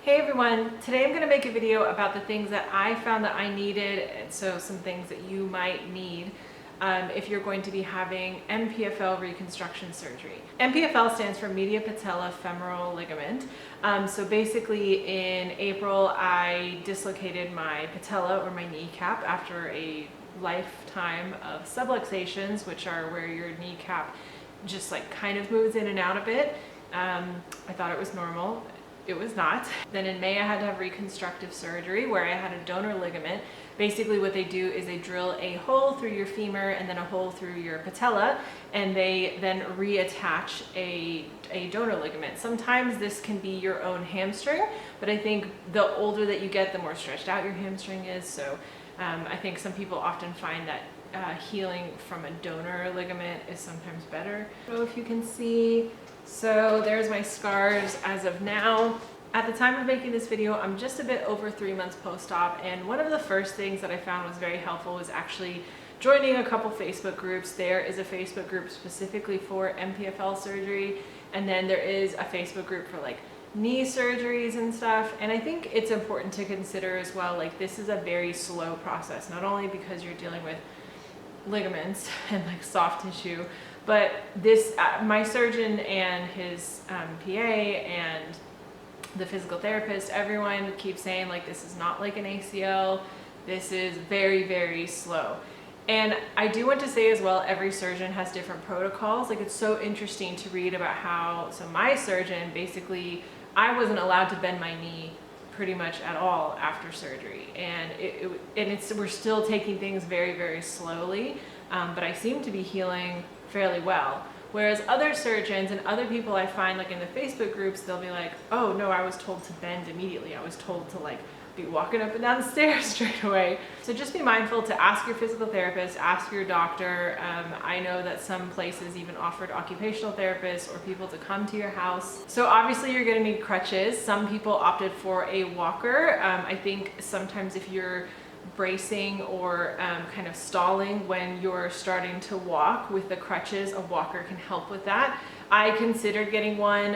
Hey everyone, today I'm going to make a video about the things that I found that I needed, and so some things that you might need if you're going to be having MPFL Reconstruction Surgery. MPFL stands for medial patellofemoral ligament. So basically in April I dislocated my patella or my kneecap after a lifetime of subluxations, which are where your kneecap just like kind of moves in and out a bit. I thought it was normal. It was not. Then in May I had to have reconstructive surgery where I had a donor ligament. Basically what they do is they drill a hole through your femur and then a hole through your patella, and they then reattach a donor ligament. Sometimes this can be your own hamstring, but I think the older that you get, the more stretched out your hamstring is. So I think some people often find that healing from a donor ligament is sometimes better. I don't know if you can see. So there's my scars as of now. At the time of making this video, I'm just a bit over 3 months post-op, and one of the first things that I found was very helpful was actually joining a couple Facebook groups. There is a Facebook group specifically for MPFL surgery, and then there is a Facebook group for like knee surgeries and stuff. And I think it's important to consider as well, like this is a very slow process, not only because you're dealing with ligaments and like soft tissue, but this my surgeon and his PA and the physical therapist, everyone keeps saying like this is not like an ACL, this is very, very slow. And I do want to say as well, every surgeon has different protocols. Like it's so interesting to read about how, so my surgeon, basically I wasn't allowed to bend my knee pretty much at all after surgery, and we're still taking things very, very slowly, but I seem to be healing fairly well. Whereas other surgeons and other people I find like in the Facebook groups, they'll be like, oh no, I was told to bend immediately. I was told to like be walking up and down the stairs straight away. So just be mindful to ask your physical therapist, ask your doctor. I know that some places even offered occupational therapists or people to come to your house. So obviously you're gonna need crutches. Some people opted for a walker. I think sometimes if you're bracing or kind of stalling when you're starting to walk with the crutches, a walker can help with that. I considered getting one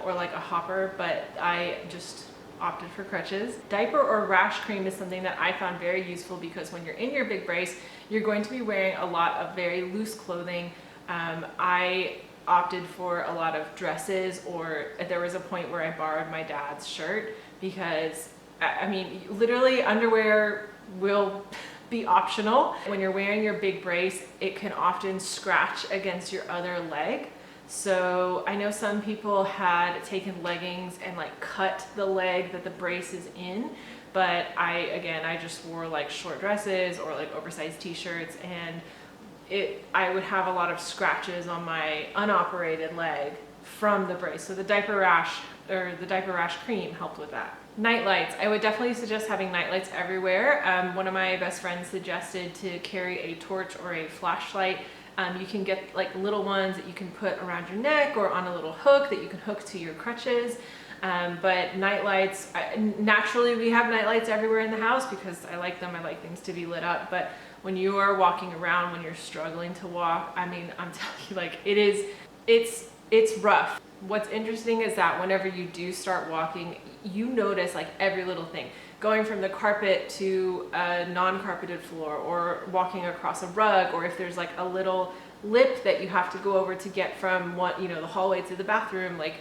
or like a hopper, but I just opted for crutches. Diaper or rash cream is something that I found very useful because when you're in your big brace, you're going to be wearing a lot of very loose clothing. I opted for a lot of dresses, or there was a point where I borrowed my dad's shirt because I mean, literally underwear will be optional. When you're wearing your big brace, it can often scratch against your other leg. So I know some people had taken leggings and like cut the leg that the brace is in, but I just wore like short dresses or like oversized t-shirts, and I would have a lot of scratches on my unoperated leg from the brace. So the diaper rash or the diaper rash cream helped with that. Night lights. I would definitely suggest having night lights everywhere. One of my best friends suggested to carry a torch or a flashlight. You can get like little ones that you can put around your neck or on a little hook that you can hook to your crutches. But night lights, naturally we have night lights everywhere in the house because I like them. I like things to be lit up. But when you are walking around, when you're struggling to walk, I mean, I'm telling you, like it's rough. What's interesting is that whenever you do start walking, you notice like every little thing. Going from the carpet to a non-carpeted floor, or walking across a rug, or if there's like a little lip that you have to go over to get from the hallway to the bathroom, like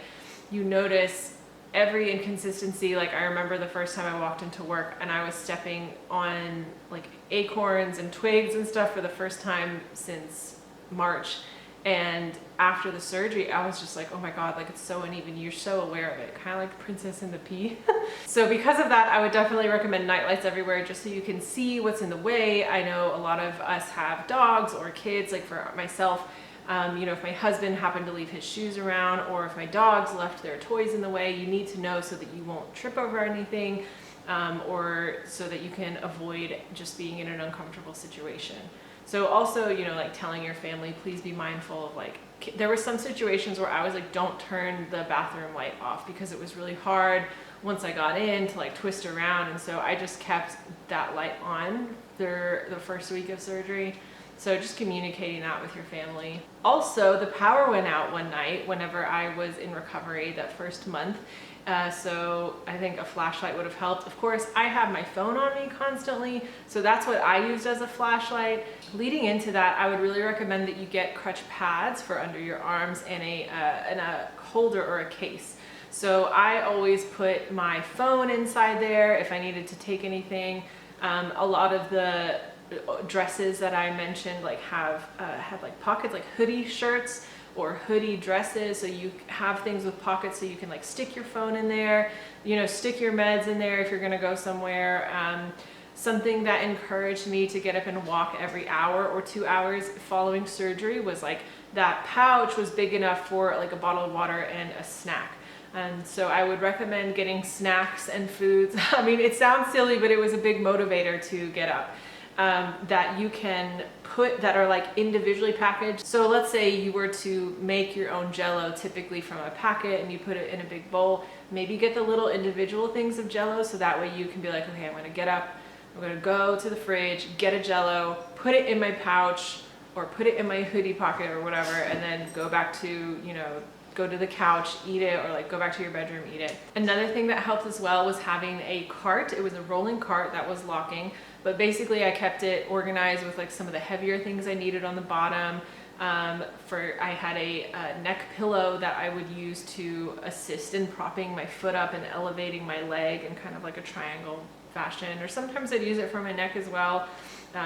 you notice every inconsistency. Like I remember the first time I walked into work and I was stepping on like acorns and twigs and stuff for the first time since March. And after the surgery, I was just like, oh my God, like it's so uneven. You're so aware of it, kind of like Princess and the Pea. So because of that, I would definitely recommend night lights everywhere just so you can see what's in the way. I know a lot of us have dogs or kids. Like for myself, if my husband happened to leave his shoes around, or if my dogs left their toys in the way, you need to know so that you won't trip over anything, or so that you can avoid just being in an uncomfortable situation. So also, like telling your family, please be mindful of like, there were some situations where I was like, don't turn the bathroom light off because it was really hard once I got in to like twist around. And so I just kept that light on the first week of surgery. So just communicating that with your family. Also, the power went out one night whenever I was in recovery that first month, So I think a flashlight would have helped. Of course, I have my phone on me constantly, so that's what I used as a flashlight. Leading into that, I would really recommend that you get crutch pads for under your arms and a holder or a case. So I always put my phone inside there if I needed to take anything. A lot of the dresses that I mentioned like have like pockets, like hoodie shirts or hoodie dresses, so you have things with pockets so you can like stick your phone in there, you know, stick your meds in there if you're gonna go somewhere. Something that encouraged me to get up and walk every hour or 2 hours following surgery was like that pouch was big enough for like a bottle of water and a snack. And so I would recommend getting snacks and foods. I mean, it sounds silly, but it was a big motivator to get up. That you can put that are like individually packaged. So let's say you were to make your own Jell-O typically from a packet and you put it in a big bowl, maybe get the little individual things of Jell-O so that way you can be like, okay, I'm gonna get up, I'm gonna go to the fridge, get a Jell-O, put it in my pouch or put it in my hoodie pocket or whatever, and then go back to, you know, go to the couch, eat it, or like go back to your bedroom, eat it. Another thing that helped as well was having a cart. It was a rolling cart that was locking, but basically I kept it organized with like some of the heavier things I needed on the bottom. I had a neck pillow that I would use to assist in propping my foot up and elevating my leg in kind of like a triangle fashion, or sometimes I'd use it for my neck as well.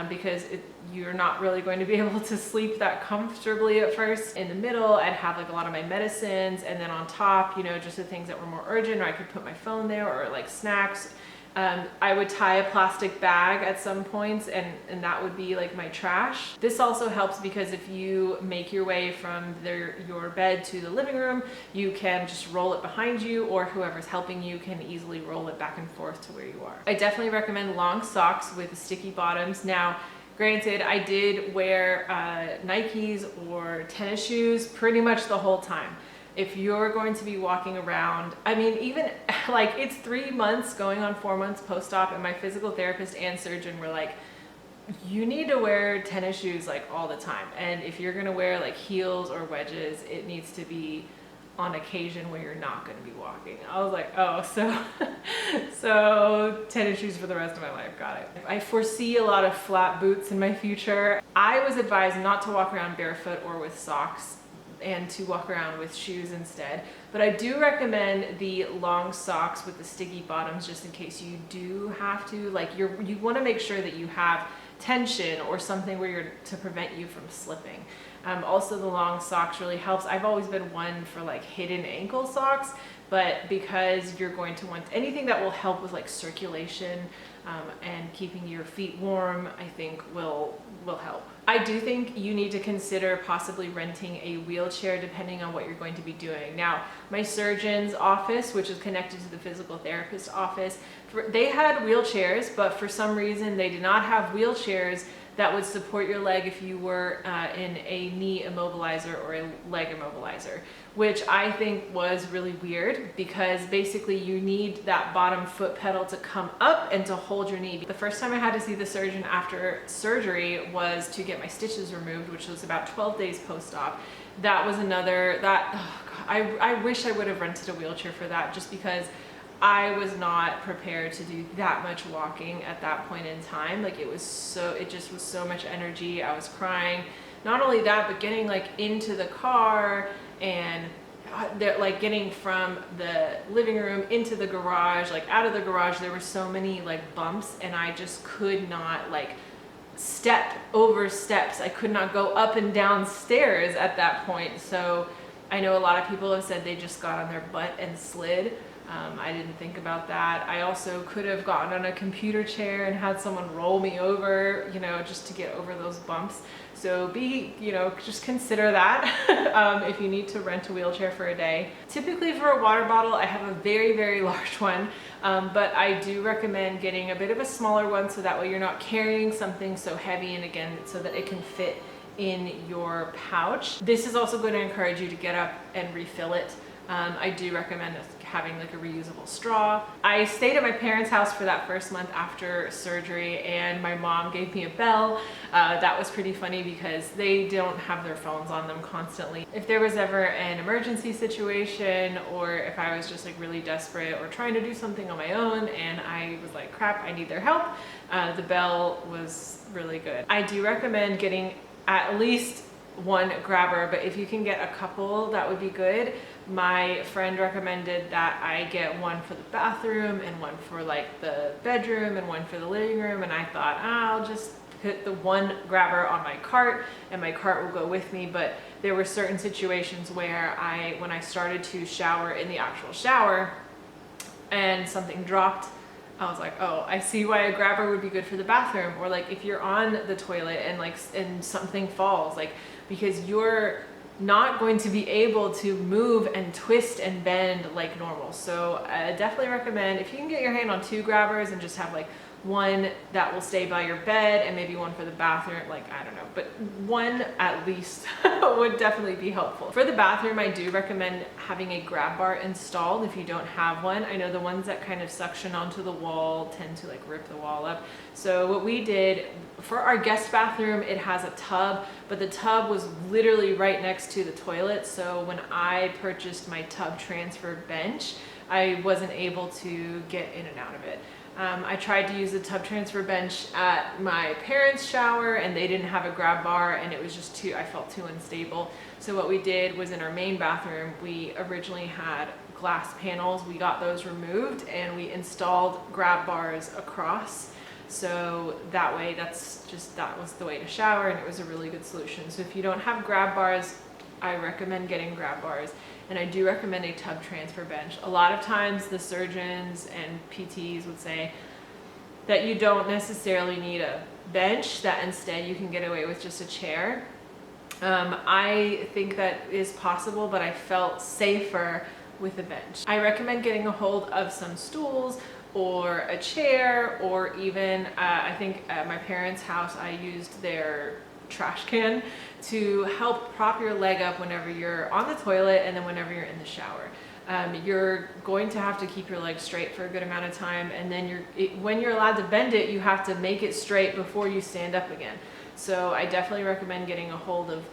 Because you're not really going to be able to sleep that comfortably at first. In the middle, I'd have like a lot of my medicines, and then on top, you know, just the things that were more urgent, or I could put my phone there, or like snacks. I would tie a plastic bag at some points, and that would be like my trash. This also helps because if you make your way from your bed to the living room, you can just roll it behind you, or whoever's helping you can easily roll it back and forth to where you are. I definitely recommend long socks with sticky bottoms. Now, granted, I did wear Nikes or tennis shoes pretty much the whole time. If you're going to be walking around, I mean, even like it's 3 months going on 4 months post-op, and my physical therapist and surgeon were like, you need to wear tennis shoes like all the time. And if you're gonna wear like heels or wedges, it needs to be on occasion where you're not gonna be walking. I was like, oh, so tennis shoes for the rest of my life, got it. I foresee a lot of flat boots in my future. I was advised not to walk around barefoot or with socks, and to walk around with shoes instead. But I do recommend the long socks with the sticky bottoms just in case you do have to, like you want to make sure that you have tension or something where you're to prevent you from slipping. Also the long socks really helps. I've always been one for like hidden ankle socks, but because you're going to want anything that will help with like circulation and keeping your feet warm, I think will help. I do think you need to consider possibly renting a wheelchair depending on what you're going to be doing. Now, my surgeon's office, which is connected to the physical therapist office, they had wheelchairs, but for some reason they did not have wheelchairs that would support your leg if you were in a knee immobilizer or a leg immobilizer, which I think was really weird because basically you need that bottom foot pedal to come up and to hold your knee. The first time I had to see the surgeon after surgery was to get my stitches removed, which was about 12 days post-op. That was another, oh God, I wish I would have rented a wheelchair for that, just because I was not prepared to do that much walking at that point in time. Like it just was so much energy. I was crying. Not only that, but getting like into the car and like getting from the living room into the garage, like out of the garage, there were so many like bumps, and I just could not like step over steps. I could not go up and down stairs at that point. So I know a lot of people have said they just got on their butt and slid. I didn't think about that. I also could have gotten on a computer chair and had someone roll me over, you know, just to get over those bumps. So just consider that if you need to rent a wheelchair for a day. Typically for a water bottle, I have a very, very large one, but I do recommend getting a bit of a smaller one so that way you're not carrying something so heavy, and again, so that it can fit in your pouch. This is also going to encourage you to get up and refill it. I do recommend having like a reusable straw. I stayed at my parents' house for that first month after surgery, and my mom gave me a bell. That was pretty funny because they don't have their phones on them constantly. If there was ever an emergency situation, or if I was just like really desperate or trying to do something on my own and I was like, crap, I need their help, the bell was really good. I do recommend getting at least one grabber, but if you can get a couple, that would be good. My friend recommended that I get one for the bathroom and one for like the bedroom and one for the living room, and I thought, I'll just put the one grabber on my cart and my cart will go with me. But there were certain situations where when I started to shower in the actual shower and something dropped, I was like, oh, I see why a grabber would be good for the bathroom. Or like if you're on the toilet and something falls, like, because you're not going to be able to move and twist and bend like normal. So I definitely recommend, if you can get your hand on two grabbers and just have like one that will stay by your bed and maybe one for the bathroom, like, I don't know, but one at least would definitely be helpful. For the bathroom, I do recommend having a grab bar installed if you don't have one. I know the ones that kind of suction onto the wall tend to like rip the wall up. So what we did for our guest bathroom, it has a tub, but the tub was literally right next to the toilet. So when I purchased my tub transfer bench, I wasn't able to get in and out of it. I tried to use the tub transfer bench at my parents' shower and they didn't have a grab bar, and it was just I felt too unstable. So what we did was in our main bathroom, we originally had glass panels. We got those removed and we installed grab bars across. So that way, that was the way to shower, and it was a really good solution. So if you don't have grab bars, I recommend getting grab bars. And I do recommend a tub transfer bench. A lot of times the surgeons and PTs would say that you don't necessarily need a bench, that instead you can get away with just a chair. I think that is possible, but I felt safer with a bench. I recommend getting a hold of some stools or a chair, or even, I think at my parents' house, I used their trash can to help prop your leg up whenever you're on the toilet and then whenever you're in the shower. You're going to have to keep your leg straight for a good amount of time, and then when you're allowed to bend it, you have to make it straight before you stand up again. So I definitely recommend getting a hold of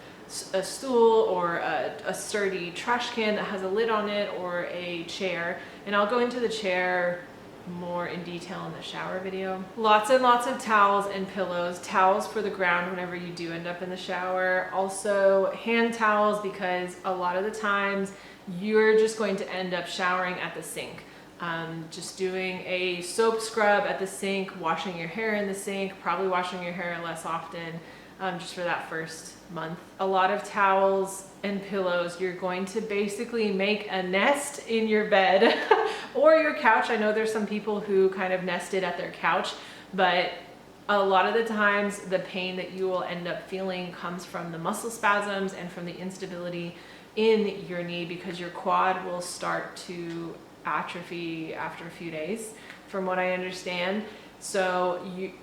a stool or a sturdy trash can that has a lid on it, or a chair. And I'll go into the chair more in detail in the shower video. Lots and lots of towels and pillows. Towels for the ground whenever you do end up in the shower. Also hand towels, because a lot of the times you're just going to end up showering at the sink. Just doing a soap scrub at the sink, washing your hair in the sink, probably washing your hair less often, just for that first month. A lot of towels and pillows, you're going to basically make a nest in your bed or your couch. I know there's some people who kind of nested at their couch, but a lot of the times the pain that you will end up feeling comes from the muscle spasms and from the instability in your knee, because your quad will start to atrophy after a few days, from what I understand. So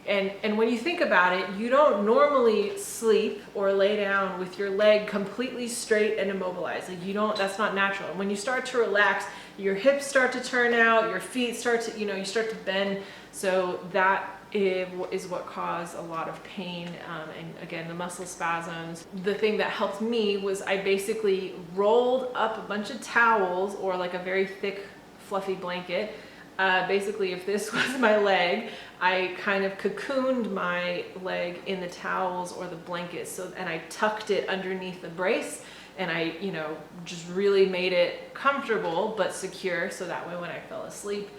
and when you think about it, you don't normally sleep or lay down with your leg completely straight and immobilized. Like, that's not natural. And when you start to relax, your hips start to turn out, your feet start to, you start to bend. So that is what caused a lot of pain, and again, the muscle spasms. The thing that helped me was I basically rolled up a bunch of towels, or like a very thick fluffy blanket. Basically, if this was my leg, I kind of cocooned my leg in the towels or the blankets, and I tucked it underneath the brace, and I, just really made it comfortable but secure, so that way when I fell asleep,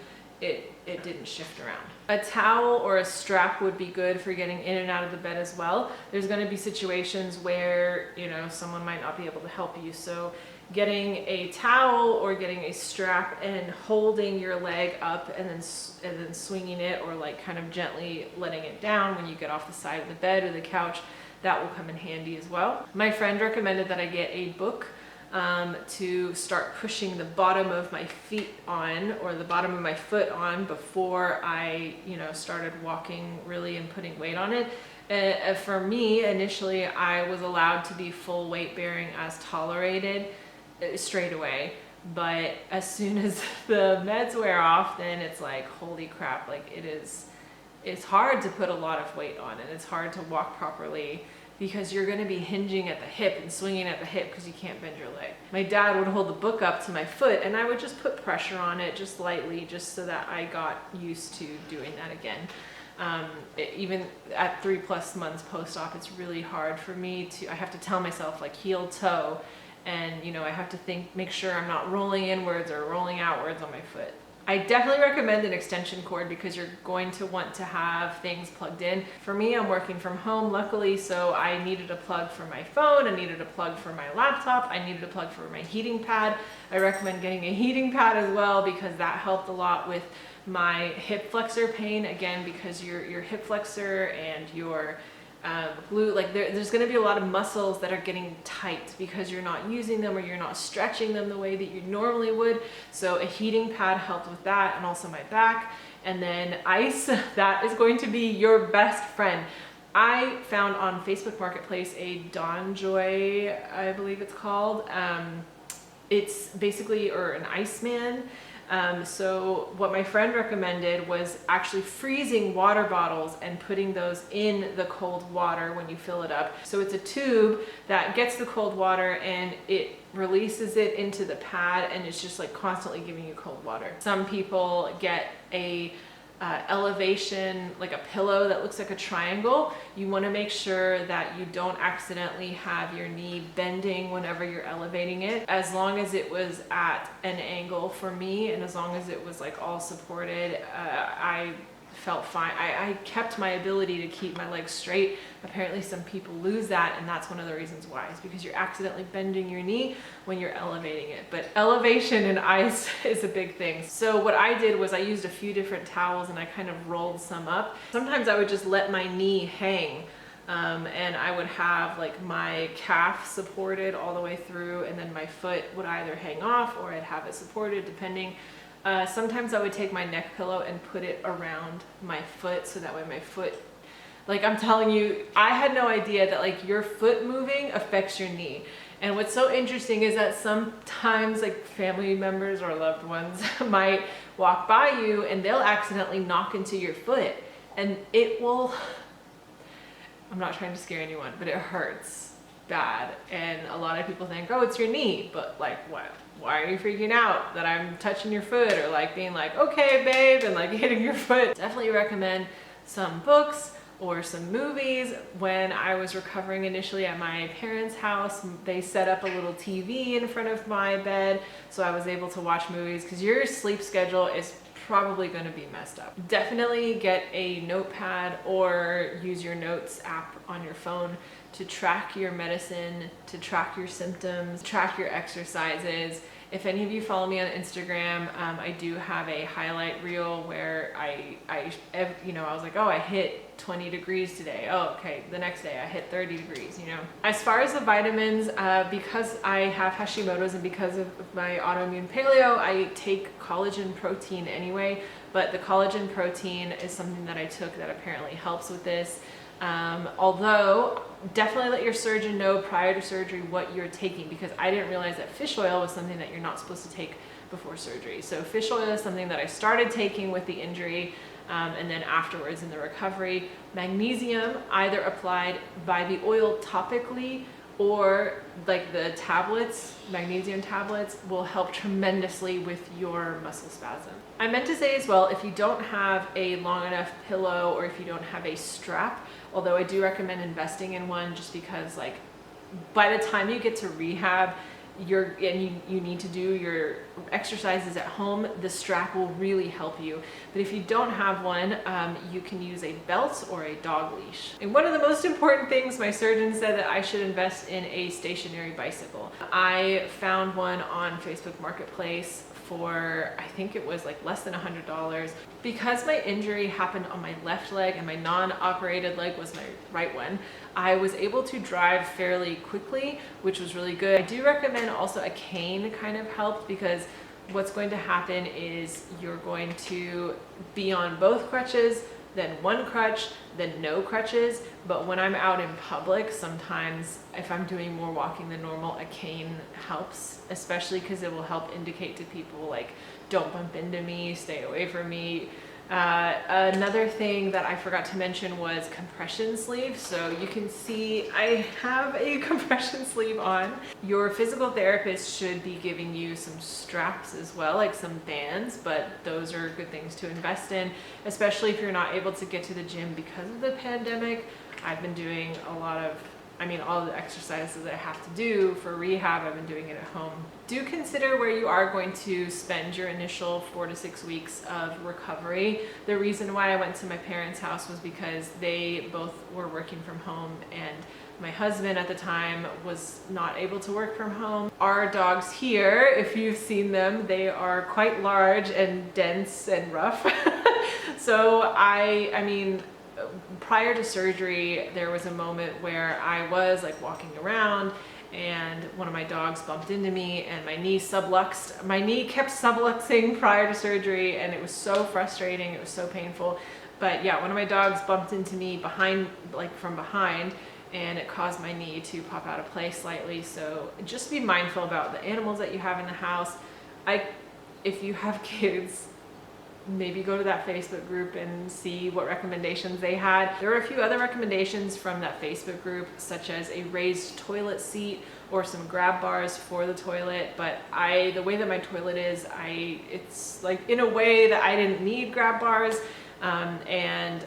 it didn't shift around. A towel or a strap would be good for getting in and out of the bed as well. There's going to be situations where, someone might not be able to help you. So getting a towel or getting a strap and holding your leg up and then swinging it, or like kind of gently letting it down when you get off the side of the bed or the couch, that will come in handy as well. My friend recommended that I get a book to start pushing the bottom of my feet on, or the bottom of my foot on, before I, started walking really and putting weight on it. For me, initially, I was allowed to be full weight bearing as tolerated straight away. but as soon as the meds wear off, then it's like, holy crap, like it's hard to put a lot of weight on, and it's hard to walk properly because you're going to be hinging at the hip and swinging at the hip because you can't bend your leg. My dad would hold the book up to my foot and I would just put pressure on it just lightly, just so that I got used to doing that again. Even at 3+ months post-op, it's really hard for me I have to tell myself like heel toe, and you know, I have to make sure I'm not rolling inwards or rolling outwards on my foot. I definitely recommend an extension cord because you're going to want to have things plugged in. For me, I'm working from home, luckily, so I needed a plug for my phone, I needed a plug for my laptop, I needed a plug for my heating pad. I recommend getting a heating pad as well because that helped a lot with my hip flexor pain, again, because your hip flexor and your glute, like there's going to be a lot of muscles that are getting tight because you're not using them or you're not stretching them the way that you normally would. So a heating pad helped with that, and also my back. And then ice, that is going to be your best friend. I found on Facebook Marketplace a Dawn Joy, I believe it's called. It's basically, or an Iceman. So what my friend recommended was actually freezing water bottles and putting those in the cold water when you fill it up. So it's a tube that gets the cold water and it releases it into the pad, and it's just like constantly giving you cold water. Some people get a elevation, like a pillow that looks like a triangle. You want to make sure that you don't accidentally have your knee bending whenever you're elevating it. As long as it was at an angle for me, and as long as it was like all supported, I felt fine. I kept my ability to keep my legs straight. Apparently some people lose that, and that's one of the reasons why. It's because you're accidentally bending your knee when you're elevating it. But elevation in ice is a big thing. So what I did was I used a few different towels and I kind of rolled some up. Sometimes I would just let my knee hang, and I would have like my calf supported all the way through, and then my foot would either hang off or I'd have it supported depending. Sometimes I would take my neck pillow and put it around my foot, so that way my foot, like I'm telling you, I had no idea that like your foot moving affects your knee. And what's so interesting is that sometimes like family members or loved ones might walk by you and they'll accidentally knock into your foot, and it will, I'm not trying to scare anyone, but it hurts bad. And a lot of people think, oh, it's your knee, but like what? Why are you freaking out that I'm touching your foot, or like being like, okay, babe, and like hitting your foot? Definitely recommend some books or some movies. When I was recovering initially at my parents' house, they set up a little TV in front of my bed, so I was able to watch movies, because your sleep schedule is probably going to be messed up. Definitely get a notepad or use your notes app on your phone to track your medicine, to track your symptoms, track your exercises. If any of you follow me on Instagram, I do have a highlight reel where I was like, oh, I hit 20 degrees today. Oh, okay, the next day I hit 30 degrees, you know. As far as the vitamins, because I have Hashimoto's and because of my autoimmune paleo, I take collagen protein anyway, but the collagen protein is something that I took that apparently helps with this. Although definitely let your surgeon know prior to surgery what you're taking, because I didn't realize that fish oil was something that you're not supposed to take before surgery. So fish oil is something that I started taking with the injury, and then afterwards in the recovery. Magnesium, either applied by the oil topically or like the tablets, magnesium tablets, will help tremendously with your muscle spasm. I meant to say as well, if you don't have a long enough pillow or if you don't have a strap, although I do recommend investing in one, just because like by the time you get to rehab, you need to do your exercises at home, the strap will really help you. But if you don't have one, you can use a belt or a dog leash. And one of the most important things, my surgeon said that I should invest in a stationary bicycle. I found one on Facebook Marketplace for, I think it was like less than $100. Because my injury happened on my left leg and my non-operated leg was my right one, I was able to drive fairly quickly, which was really good. I do recommend also a cane kind of helped, because what's going to happen is you're going to be on both crutches, then one crutch, then no crutches. But when I'm out in public, sometimes if I'm doing more walking than normal, a cane helps, especially because it will help indicate to people like, don't bump into me, stay away from me. Another thing that I forgot to mention was compression sleeve. So you can see I have a compression sleeve on. Your physical therapist should be giving you some straps as well, like some bands, but those are good things to invest in, especially if you're not able to get to the gym because of the pandemic. I've been doing all the exercises that I have to do for rehab, I've been doing it at home. Do consider where you are going to spend your initial 4 to 6 weeks of recovery. The reason why I went to my parents' house was because they both were working from home, and my husband at the time was not able to work from home. Our dogs here, if you've seen them, they are quite large and dense and rough. So prior to surgery, there was a moment where I was like walking around and one of my dogs bumped into me and my knee subluxed. My knee kept subluxing prior to surgery and it was so frustrating, it was so painful. But yeah, one of my dogs bumped into me from behind, and it caused my knee to pop out of place slightly. So just be mindful about the animals that you have in the house. If you have kids, maybe go to that Facebook group and see what recommendations they had. There were a few other recommendations from that Facebook group, such as a raised toilet seat or some grab bars for the toilet. But the way that my toilet is, it's like in a way that I didn't need grab bars, and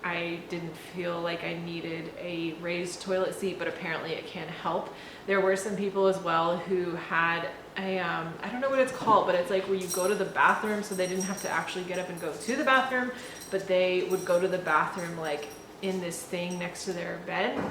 I didn't feel like I needed a raised toilet seat, but apparently it can help. There were some people as well who had I don't know what it's called, but it's like where you go to the bathroom, so they didn't have to actually get up and go to the bathroom, but they would go to the bathroom like in this thing next to their bed,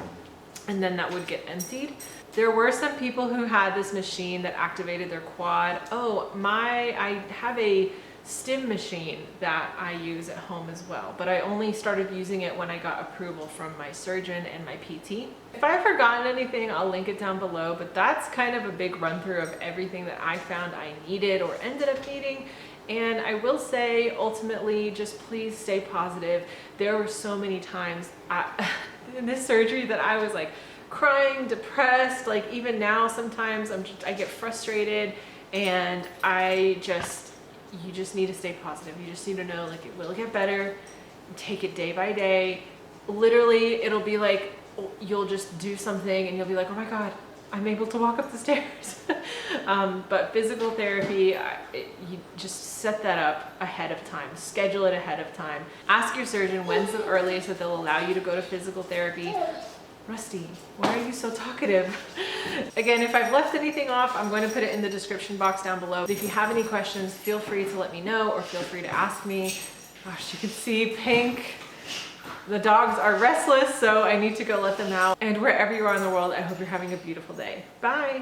and then that would get emptied. There were some people who had this machine that activated their quad. I have a stim machine that I use at home as well, but I only started using it when I got approval from my surgeon and my PT. If I've forgotten anything, I'll link it down below, but that's kind of a big run through of everything that I found I needed or ended up needing. And I will say, ultimately, just please stay positive. There were so many times in this surgery that I was like crying, depressed. Like even now, sometimes I get frustrated, and you just need to stay positive. You just need to know like it will get better. Take it day by day. Literally, it'll be like you'll just do something and you'll be like, oh my God, I'm able to walk up the stairs. But physical therapy, you just set that up ahead of time. Schedule it ahead of time. Ask your surgeon when's the earliest that they'll allow you to go to physical therapy. Rusty, why are you so talkative? Again, if I've left anything off, I'm going to put it in the description box down below. If you have any questions, feel free to let me know, or feel free to ask me. Gosh, you can see Pink. The dogs are restless, so I need to go let them out. And wherever you are in the world, I hope you're having a beautiful day. Bye.